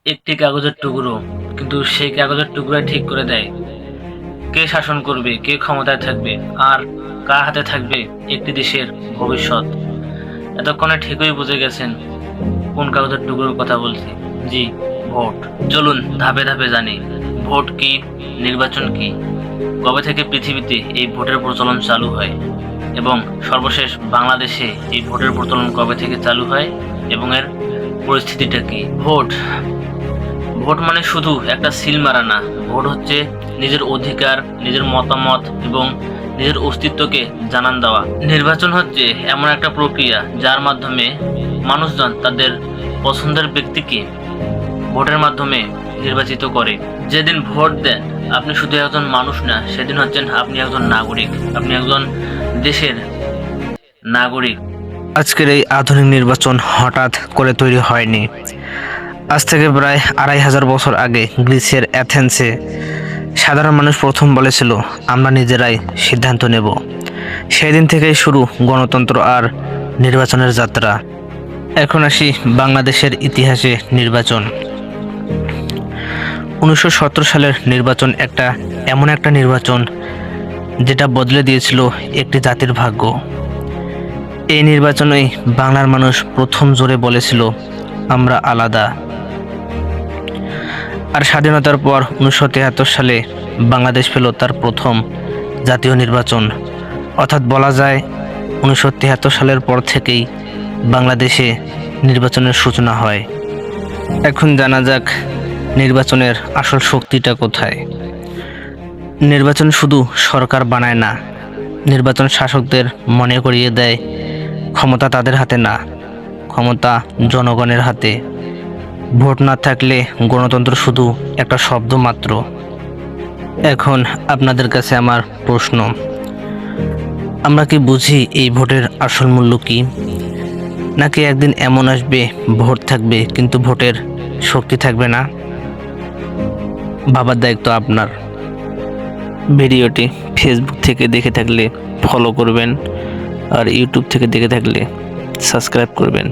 একটি কাগজের টুকরো, কিন্তু সেই কাগজের টুকরো ঠিক করে দেয় কে শাসন করবে, কে ক্ষমতায় থাকবে, আর কার হাতে থাকবে একটি দেশের ভবিষ্যৎ। এতক্ষণে ঠিকই বুঝে গেছেন কোন কাগজের টুকরোর কথা বলছি। জি, ভোট। চলুন ধাপে ধাপে জানি ভোট কি, নির্বাচন কি, কবে থেকে পৃথিবীতে এই ভোটের প্রচলন চালু হয়, এবং সর্বশেষ বাংলাদেশে এই ভোটের প্রচলন কবে থেকে চালু হয় এবং এর পরিস্থিতিটা কি। ভোট ভোট মানে শুধু একটা সিল মারা না। ভোট হচ্ছে নিজের অধিকার, নিজের মতামত এবং নিজের অস্তিত্বকে জানান দেওয়া। নির্বাচন হচ্ছে এমন একটা প্রক্রিয়া যার মাধ্যমে মানুষজন তাদের পছন্দের ব্যক্তিকে ভোটের মাধ্যমে নির্বাচিত করে। যেদিন ভোট দেন আপনি শুধু একজন মানুষ না, সেদিন হচ্ছেন আপনি একজন নাগরিক, আপনি একজন দেশের নাগরিক। আজকের এই আধুনিক নির্বাচন হঠাৎ করে তৈরি হয়নি। আজ থেকে প্রায় ২৫০০ বছর আগে গ্রিসের অ্যাথেন্সে সাধারণ মানুষ প্রথম বলেছিল, আমরা নিজেরাই সিদ্ধান্ত নেব। সেই দিন থেকেই শুরু গণতন্ত্র আর নির্বাচনের যাত্রা। এখন আসি বাংলাদেশের ইতিহাসে নির্বাচন। ১৯৭০ সালের নির্বাচন এমন একটা নির্বাচন যেটা বদলে দিয়েছিল একটি জাতির ভাগ্য। এই নির্বাচনেই বাংলার মানুষ প্রথম জোরে বলেছিল, আমরা আলাদা। আর স্বাধীনতার পর ১৯৭৩ সালে বাংলাদেশ পেল তার প্রথম জাতীয় নির্বাচন। অর্থাৎ বলা যায় ১৯৭৩ সালের পর থেকেই বাংলাদেশে নির্বাচনের সূচনা হয়। এখন জানা যাক নির্বাচনের আসল শক্তিটা কোথায়। নির্বাচন শুধু সরকার বানায় না, নির্বাচন শাসকদের মনে করিয়ে দেয় ক্ষমতা তাদের হাতে না, ক্ষমতা জনগণের হাতে। ভোট না থাকলে গণতন্ত্র শুধু একটা শব্দ মাত্র। এখন আপনাদের কাছে আমার প্রশ্ন, আমরা কি বুঝি এই ভোটের আসল মূল্য কি? নাকি একদিন এমন আসবে ভোট থাকবে কিন্তু ভোটের শক্তি থাকবে না? ভাবার দায়িত্ব আপনার। ভিডিওটি ফেসবুক থেকে দেখে থাকলে ফলো করবেন, আর ইউটিউব থেকে দেখে থাকলে সাবস্ক্রাইব করবেন।